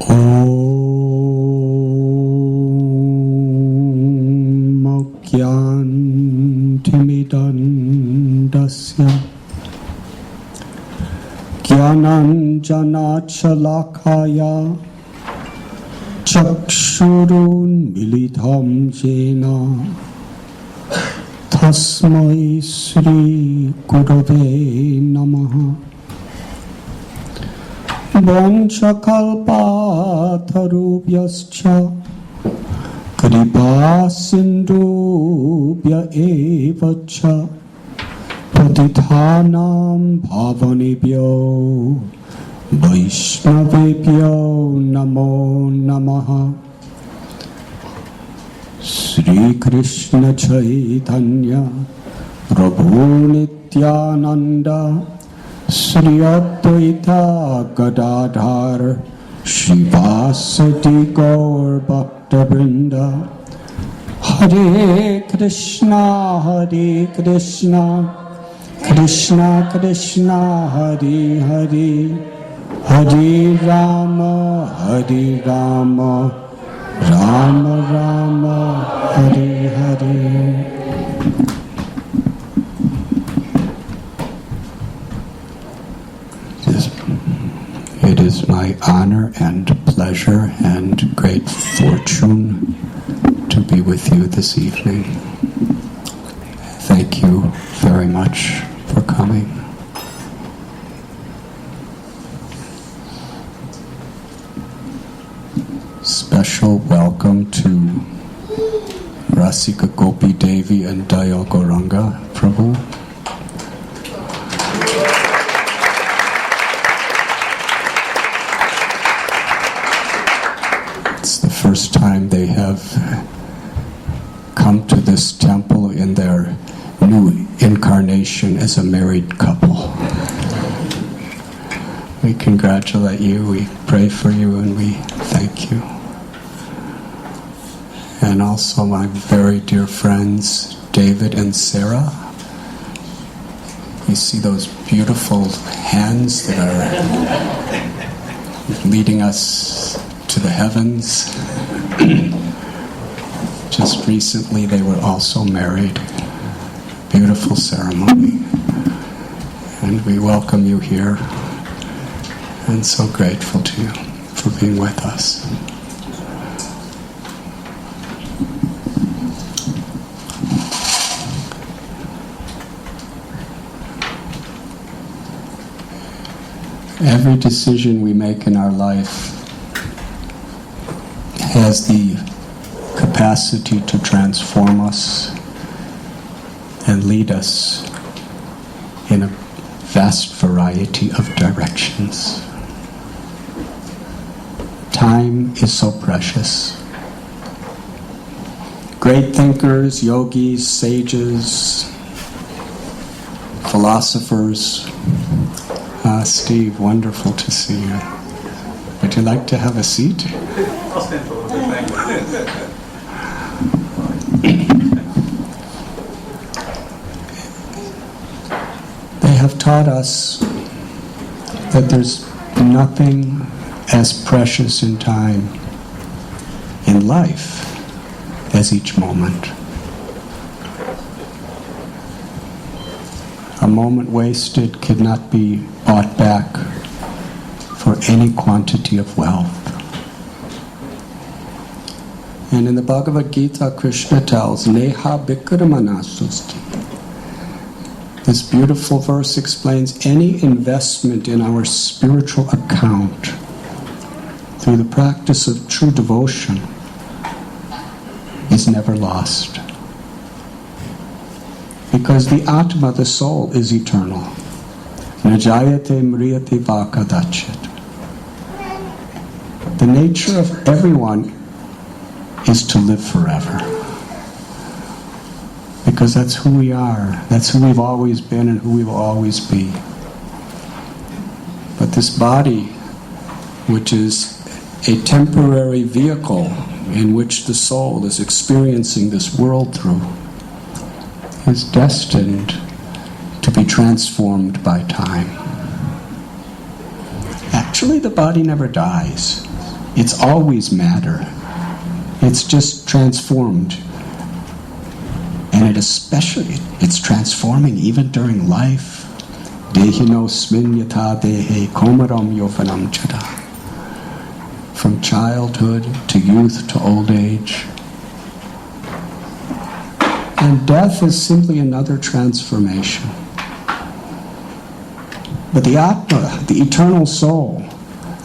Om Gyantimidandasya Gyananjanachalakaya Chakshurun Militam Jena Tasmai Sri Gurave Namaha Vanchakalpatarubhyascha Kripasindubhya evacha Patithanam bhavanebhyo Vaishnavebhyo namo namaha Sri Krishna Chaitanya Prabhu Nityananda Sri Advaita Gadadhar Shivasati Gaur Bhakta-vrinda Hare Krishna Krishna Krishna Hare Hare Hare Rama Rama Rama Hare Hare. It is my honor and pleasure and great fortune to be with you this evening. Thank you very much for coming. Special welcome to Rasika Gopi Devi and Dayal Gauranga Prabhu. It's the first time they have come to this temple in their new incarnation as a married couple. We congratulate you, we pray for you, and we thank you. And also my very dear friends, David and Sarah. You see those beautiful hands that are leading us to the heavens. Just recently they were also married. Beautiful ceremony. And we welcome you here. And so grateful to you for being with us. Every decision we make in our life has the capacity to transform us and lead us in a vast variety of directions. Time is so precious. Great thinkers, yogis, sages, philosophers. Steve, wonderful to see you. Would you like to have a seat? I'll stand for a little bit, thank you. They have taught us that there's nothing as precious in time, in life, as each moment. A moment wasted could not be bought back for any quantity of wealth. And in the Bhagavad Gita, Krishna tells, Neha Bikramanastusti. This beautiful verse explains any investment in our spiritual account through the practice of true devotion is never lost. Because the Atma, the soul, is eternal. Najayate mriyate va kadachit. The nature of everyone is to live forever. Because that's who we are. That's who we've always been and who we will always be. But this body, which is a temporary vehicle in which the soul is experiencing this world through, is destined to be transformed by time. Actually, the body never dies. It's always matter. It's just transformed. And it's transforming even during life. Dehinosmin yata dehe komaram yofanam chada. From childhood to youth to old age. And death is simply another transformation. But the Atma, the eternal soul,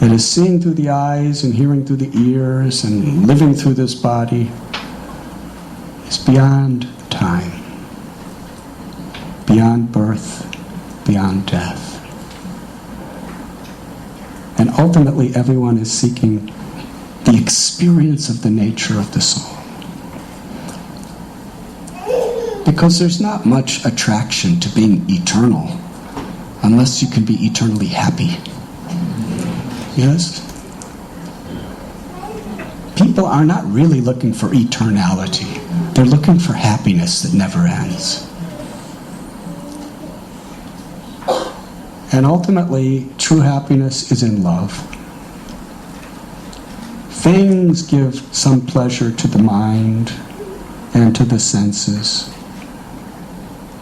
that is seeing through the eyes and hearing through the ears and living through this body, is beyond time, beyond birth, beyond death. And ultimately everyone is seeking the experience of the nature of the soul. Because there's not much attraction to being eternal unless you can be eternally happy. Yes? People are not really looking for eternality. They're looking for happiness that never ends. And ultimately, true happiness is in love. Things give some pleasure to the mind and to the senses,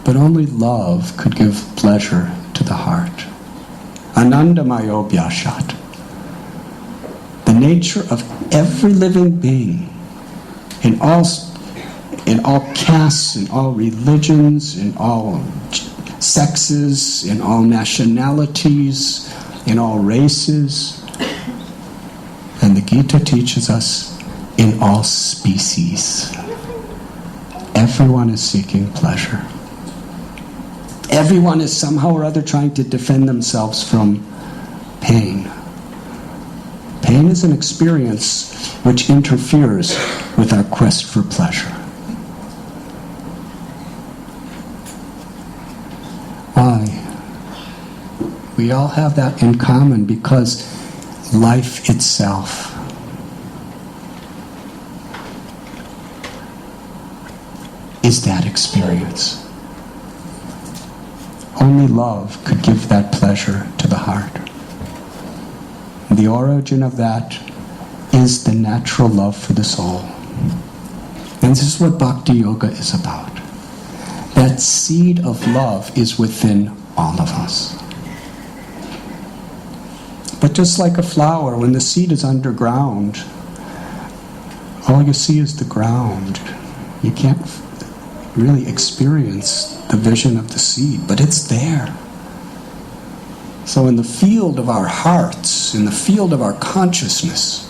but only love could give pleasure to the heart. Anandamayo Bhyashat. The nature of every living being, in all castes, in all religions, in all sexes, in all nationalities, in all races, and the Gita teaches us, in all species. Everyone is seeking pleasure. Everyone is somehow or other trying to defend themselves from pain. Pain is an experience which interferes with our quest for pleasure. Why? We all have that in common because life itself is that experience. Only love could give that pleasure to the heart. The origin of that is the natural love for the soul. And this is what Bhakti Yoga is about. That seed of love is within all of us. But just like a flower, when the seed is underground, all you see is the ground. You can't really experience the vision of the seed, but it's there. So in the field of our hearts, in the field of our consciousness,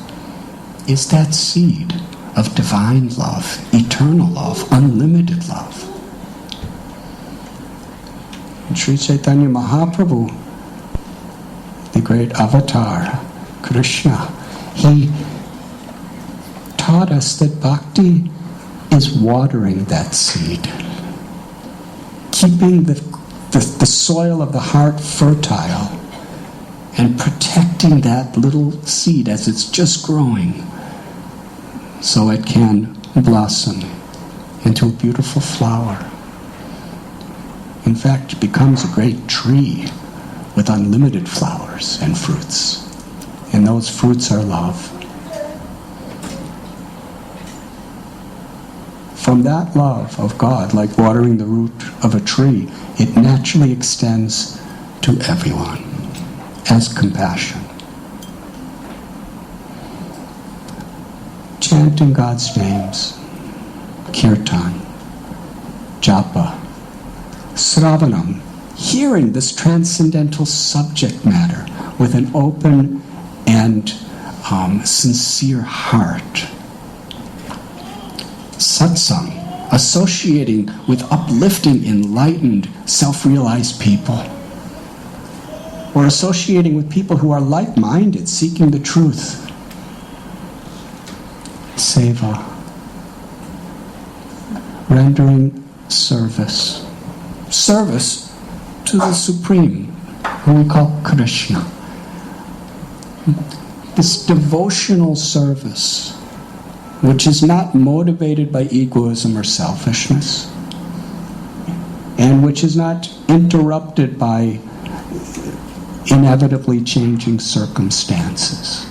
is that seed of divine love, eternal love, unlimited love. And Sri Chaitanya Mahaprabhu, the great avatar, Krishna, he taught us that bhakti is watering that seed, keeping the soil of the heart fertile and protecting that little seed as it's just growing so it can blossom into a beautiful flower. In fact, it becomes a great tree with unlimited flowers and fruits. And those fruits are love. From that love of God, like watering the root of a tree, it naturally extends to everyone as compassion. Chanting God's names, kirtan, japa, sravanam, hearing this transcendental subject matter with an open and sincere heart. Satsang, associating with uplifting, enlightened, self-realized people. Or associating with people who are like-minded, seeking the truth. Seva, rendering service. Service to the Supreme, who we call Krishna. This devotional service, which is not motivated by egoism or selfishness, and which is not interrupted by inevitably changing circumstances.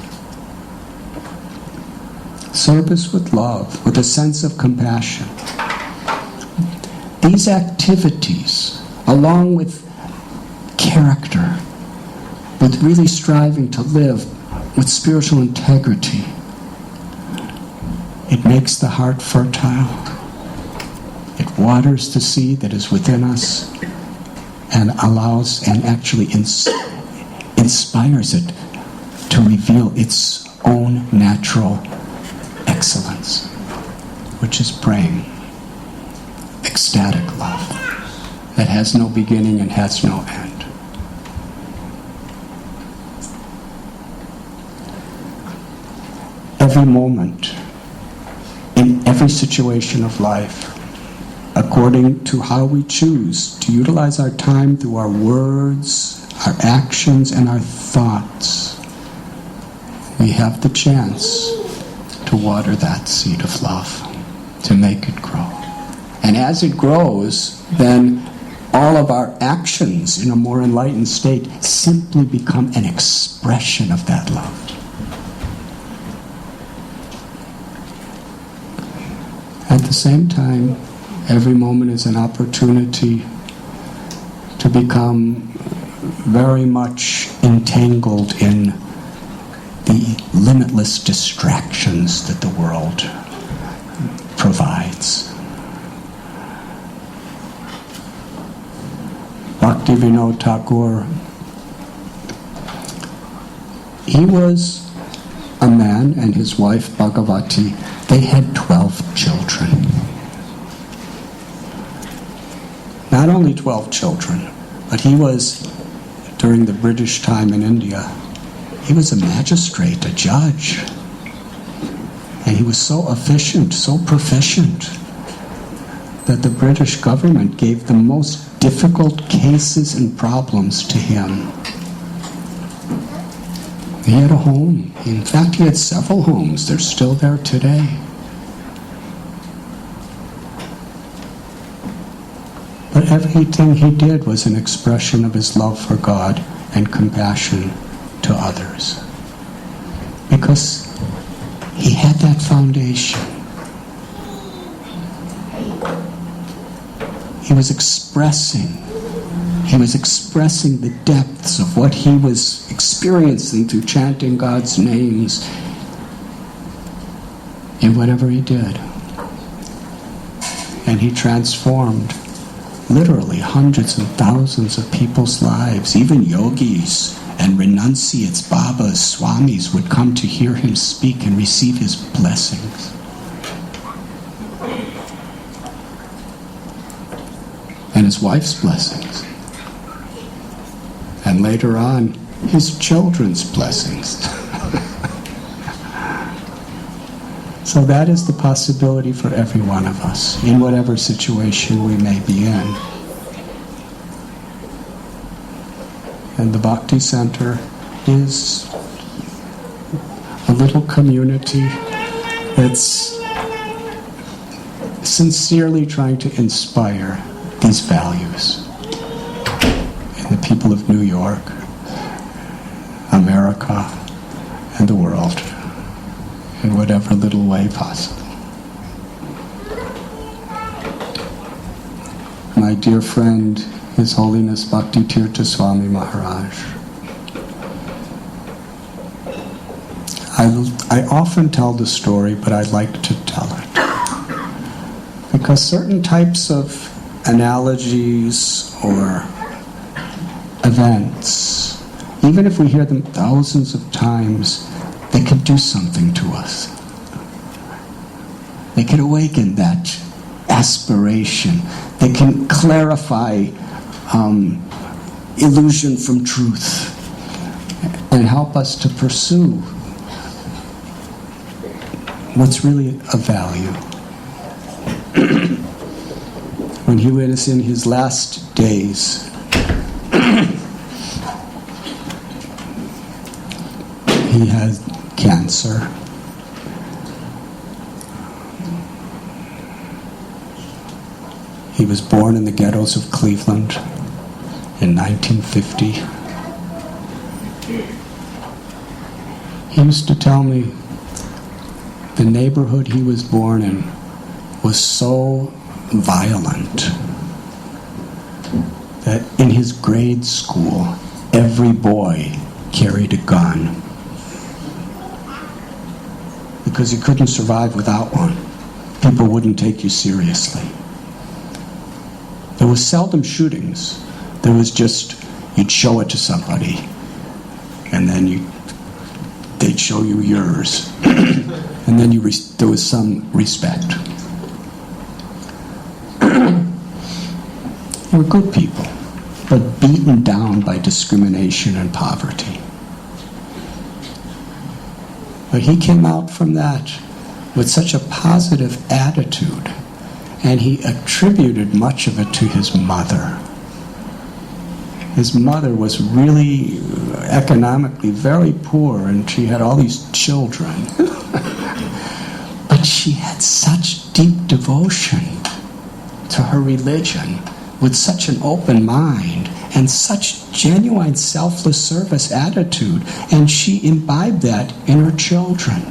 service with love, with a sense of compassion. These activities, along with character, with really striving to live with spiritual integrity, it makes the heart fertile. It waters the seed that is within us and allows and actually inspires it to reveal its own natural excellence, which is praying, ecstatic love that has no beginning and has no end. Every moment, in every situation of life, according to how we choose to utilize our time through our words, our actions, and our thoughts, we have the chance to water that seed of love, to make it grow. And as it grows, then all of our actions in a more enlightened state simply become an expression of that love. At the same time, every moment is an opportunity to become very much entangled in the limitless distractions that the world provides. Bhaktivinoda Thakur, he was a man, and his wife Bhagavati, they had 12 children. Not only 12 children, but he was, during the British time in India, he was a magistrate, a judge. And he was so efficient, so proficient, that the British government gave the most difficult cases and problems to him. He had a home. In fact, he had several homes. They're still there today. But everything he did was an expression of his love for God and compassion to others. Because he had that foundation. He was expressing the depths of what he was experiencing through chanting God's names in whatever he did. And he transformed literally hundreds and thousands of people's lives. Even yogis and renunciates, babas, swamis would come to hear him speak and receive his blessings. And his wife's blessings. And later on, his children's blessings. So that is the possibility for every one of us, in whatever situation we may be in. And the Bhakti Center is a little community that's sincerely trying to inspire these values in the people of New York, America, and the world, in whatever little way possible. My dear friend, His Holiness Bhakti Tirtha Swami Maharaj, I often tell the story, but I'd like to tell it. Because certain types of analogies or events, even if we hear them thousands of times, they can do something to us. They can awaken that aspiration. They can clarify illusion from truth and help us to pursue what's really of value. When he was in his last days, he had cancer. He was born in the ghettos of Cleveland in 1950. He used to tell me that the neighborhood he was born in was so violent that in his grade school, every boy carried a gun because you couldn't survive without one. People wouldn't take you seriously. There was seldom shootings. There was just, you'd show it to somebody, and then they'd show you yours. And then there was some respect. They were good people, but beaten down by discrimination and poverty. But he came out from that with such a positive attitude, and he attributed much of it to his mother. His mother was really economically very poor, and she had all these children. But she had such deep devotion to her religion, with such an open mind and such genuine selfless service attitude, and she imbibed that in her children.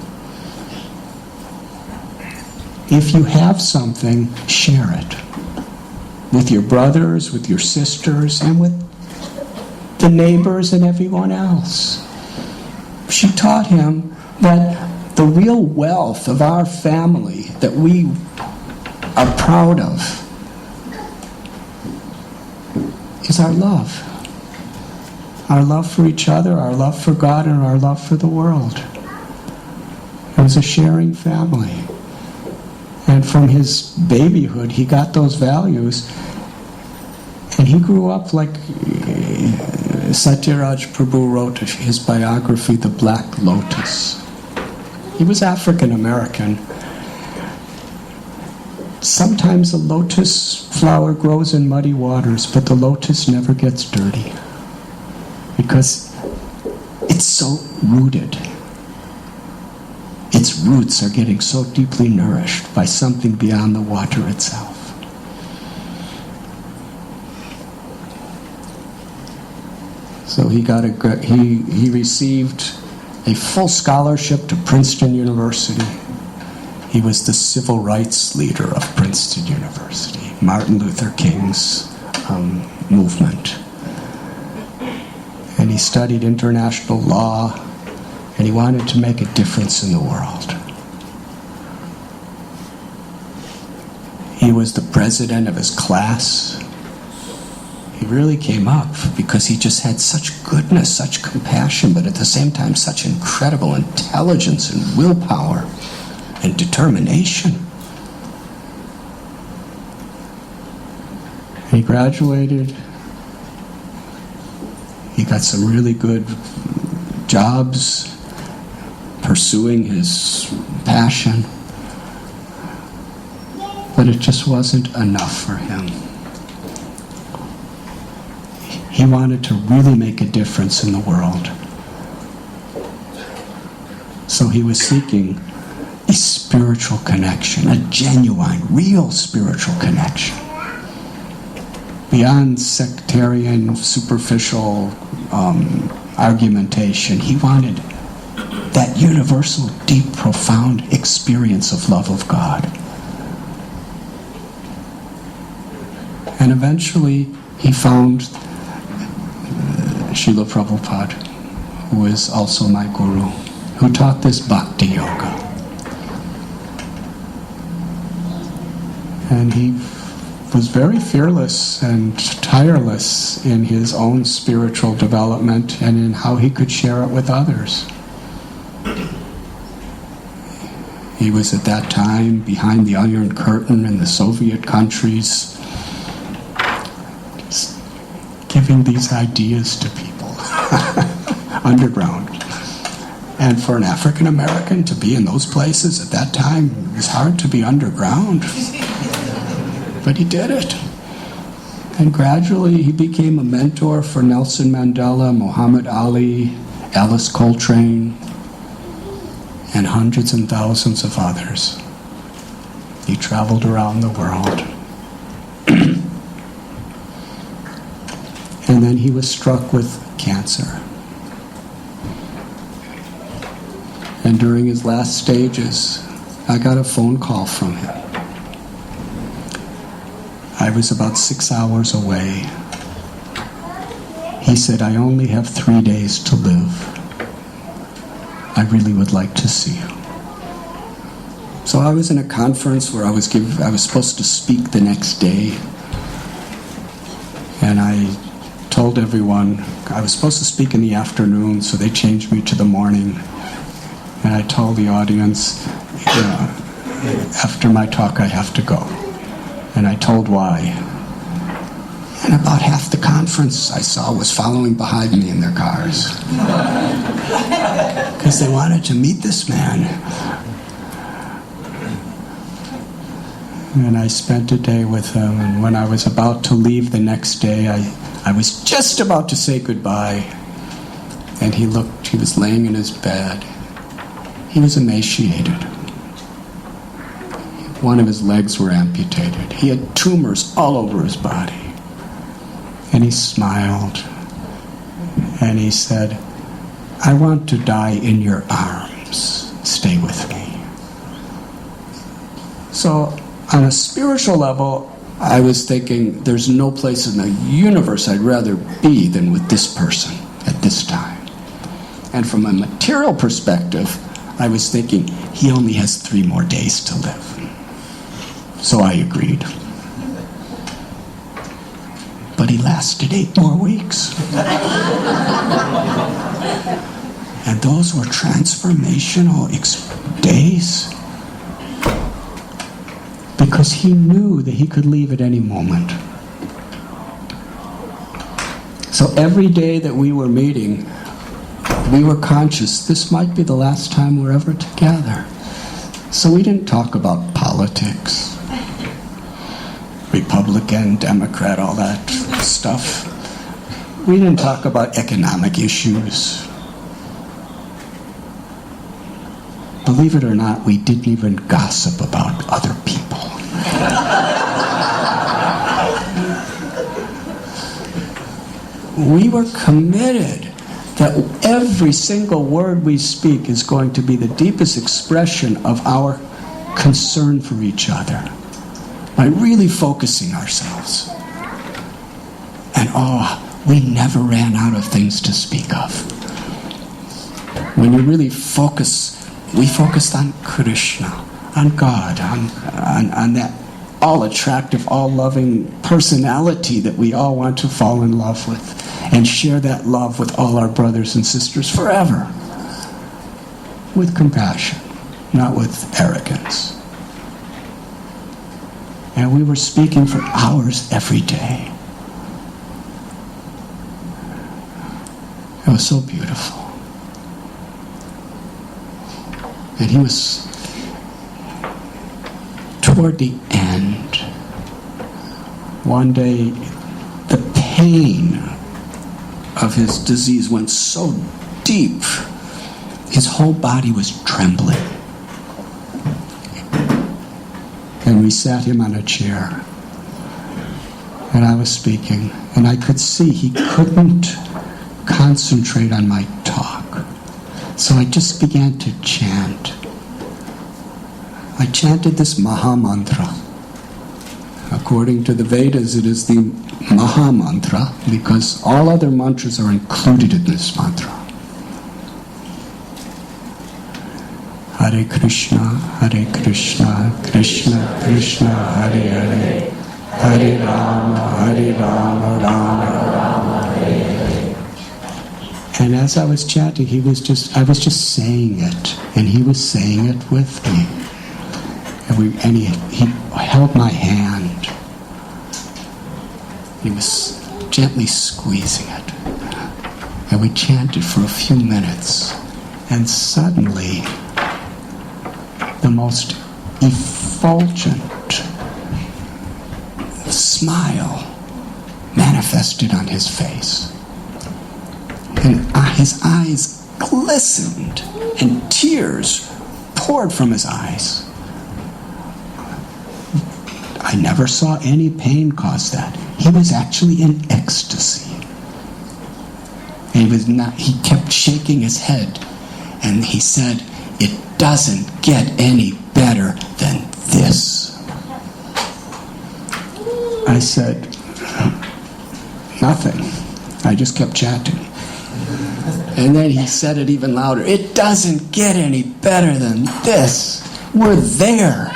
If you have something, share it with your brothers, with your sisters, and with the neighbors and everyone else. She taught him that the real wealth of our family that we are proud of is our love. Our love for each other, our love for God, and our love for the world. It was a sharing family. And from his babyhood, he got those values. And he grew up like Satyaraj Prabhu wrote his biography, The Black Lotus. He was African American. Sometimes a lotus flower grows in muddy waters, but the lotus never gets dirty because it's so rooted. Its roots are getting so deeply nourished by something beyond the water itself. So he received a full scholarship to Princeton University. He was the civil rights leader of Princeton University, Martin Luther King's movement. And he studied international law, and he wanted to make a difference in the world. He was the president of his class. He really came up because he just had such goodness, such compassion, but at the same time such incredible intelligence and willpower and determination. He graduated. He got some really good jobs pursuing his passion, but it just wasn't enough for him. He wanted to really make a difference in the world. So he was seeking a spiritual connection, a genuine, real spiritual connection. Beyond sectarian, superficial argumentation, he wanted that universal, deep, profound experience of love of God. And eventually he found Srila Prabhupada, who is also my guru, who taught this bhakti yoga. And he was very fearless and tireless in his own spiritual development and in how he could share it with others. He was at that time behind the Iron Curtain in the Soviet countries, giving these ideas to people underground. And for an African American to be in those places at that time, it was hard to be underground. But he did it. And gradually he became a mentor for Nelson Mandela, Muhammad Ali, Alice Coltrane, and hundreds and thousands of others. He traveled around the world. And then he was struck with cancer. And during his last stages, I got a phone call from him. I was about 6 hours away. He said, I only have 3 days to live. I really would like to see you. So I was in a conference where I was supposed to speak the next day. And I told everyone, I was supposed to speak in the afternoon, so they changed me to the morning. And I told the audience, after my talk I have to go. And I told why. And about half the conference I saw was following behind me in their cars. Because they wanted to meet this man. And I spent a day with him, and when I was about to leave the next day, I was just about to say goodbye. And he was laying in his bed. He was emaciated. One of his legs were amputated. He had tumors all over his body. And he smiled. And he said, I want to die in your arms. Stay with me. So, on a spiritual level, I was thinking, there's no place in the universe I'd rather be than with this person at this time. And from a material perspective, I was thinking, he only has 3 more days to live. So I agreed. But he lasted 8 more weeks. And those were transformational days. Because he knew that he could leave at any moment. So every day that we were meeting, we were conscious this might be the last time we're ever together. So we didn't talk about politics, Republican, Democrat, all that stuff. We didn't talk about economic issues. Believe it or not, we didn't even gossip about other people. We were committed that every single word we speak is going to be the deepest expression of our concern for each other by really focusing ourselves. And we never ran out of things to speak of. When you really focus, we focused on Krishna, on God, on that all-attractive, all-loving personality that we all want to fall in love with and share that love with all our brothers and sisters forever. With compassion, not with arrogance. And we were speaking for hours every day. It was so beautiful. And he was, toward the end, one day, the pain of his disease went so deep, his whole body was trembling. And we sat him on a chair. And I was speaking, and I could see he couldn't concentrate on my talk. So I just began to chant. I chanted this Maha Mantra. According to the Vedas, it is the Maha Mantra because all other mantras are included in this mantra. Hare Krishna, Krishna Krishna, Hare Hare, Hare Rama, Rama Rama, Hare Hare. And as I was chanting, I was just saying it, and he was saying it with me. And he held my hand. He was gently squeezing it. And we chanted for a few minutes. And suddenly, the most effulgent smile manifested on his face. And his eyes glistened, and tears poured from his eyes. I never saw any pain cause that. He was actually in ecstasy. He kept shaking his head, and he said, "It doesn't get any better better than this? I said, nothing. I just kept chanting. And then he said it even louder. It doesn't get any better than this. We're there.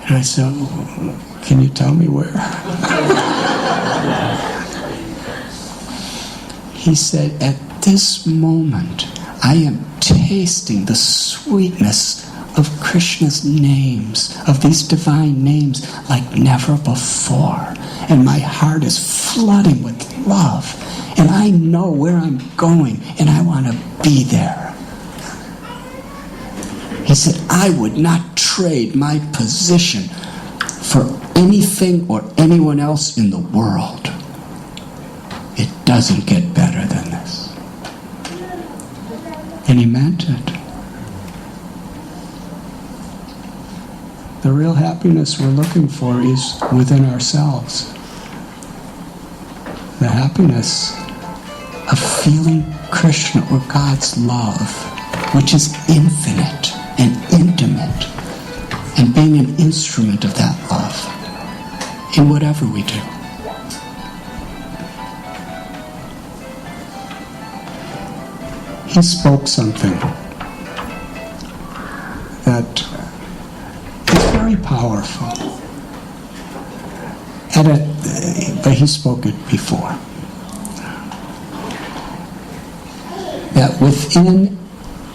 And I said, can you tell me where? He said, at this moment, I am tasting the sweetness of Krishna's names, of these divine names, like never before. And my heart is flooding with love. And I know where I'm going, and I want to be there. He said, I would not trade my position for anything or anyone else in the world. It doesn't get better than this. And he meant it. The real happiness we're looking for is within ourselves. The happiness of feeling Krishna or God's love, which is infinite and intimate, and being an instrument of that love in whatever we do. He spoke something that is very powerful. But he spoke it before. That within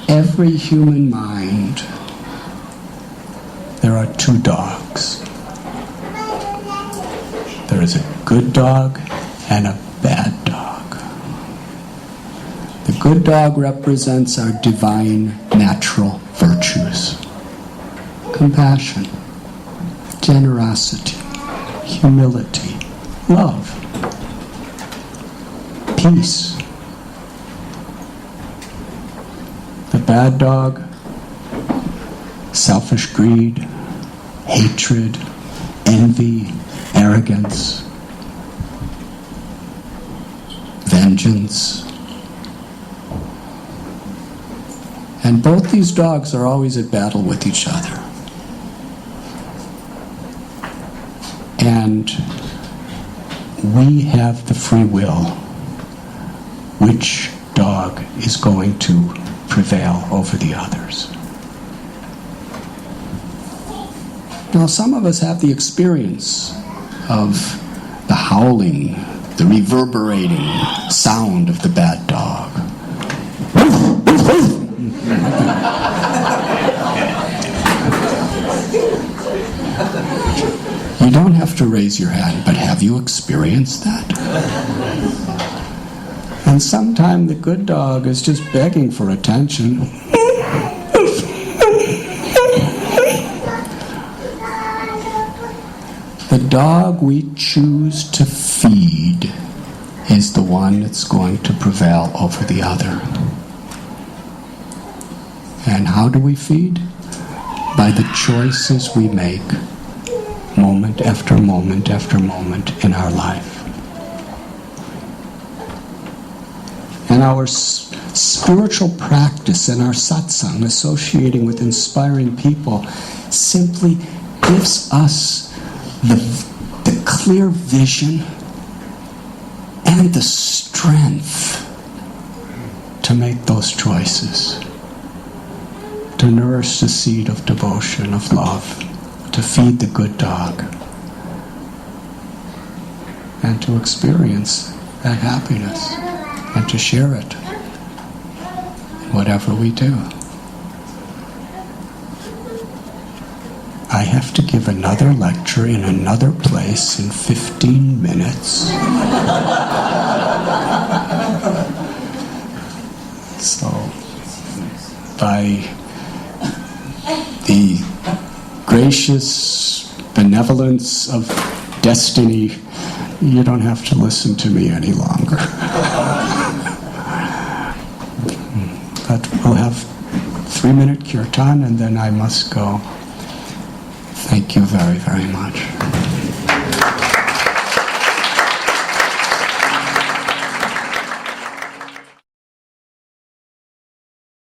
every human mind, there are two dogs. There is a good dog and a bad dog. The good dog represents our divine natural virtues. Compassion, generosity, humility, love, peace. The bad dog, selfish greed, hatred, envy, arrogance, vengeance. And both these dogs are always at battle with each other. And we have the free will. Which dog is going to prevail over the others? Now, some of us have the experience of the howling, the reverberating sound of the bad dog. You don't have to raise your hand, but have you experienced that? And sometimes the good dog is just begging for attention. The dog we choose to feed is the one that's going to prevail over the other. And how do we feed? By the choices we make moment after moment after moment in our life. And our spiritual practice and our satsang, associating with inspiring people, simply gives us the clear vision and the strength to make those choices, to nourish the seed of devotion, of love, to feed the good dog, and to experience that happiness, and to share it in whatever we do. I have to give another lecture in another place in 15 minutes. So, by the gracious benevolence of destiny, you don't have to listen to me any longer. But we'll have 3-minute kirtan and then I must go. Thank you very, very much.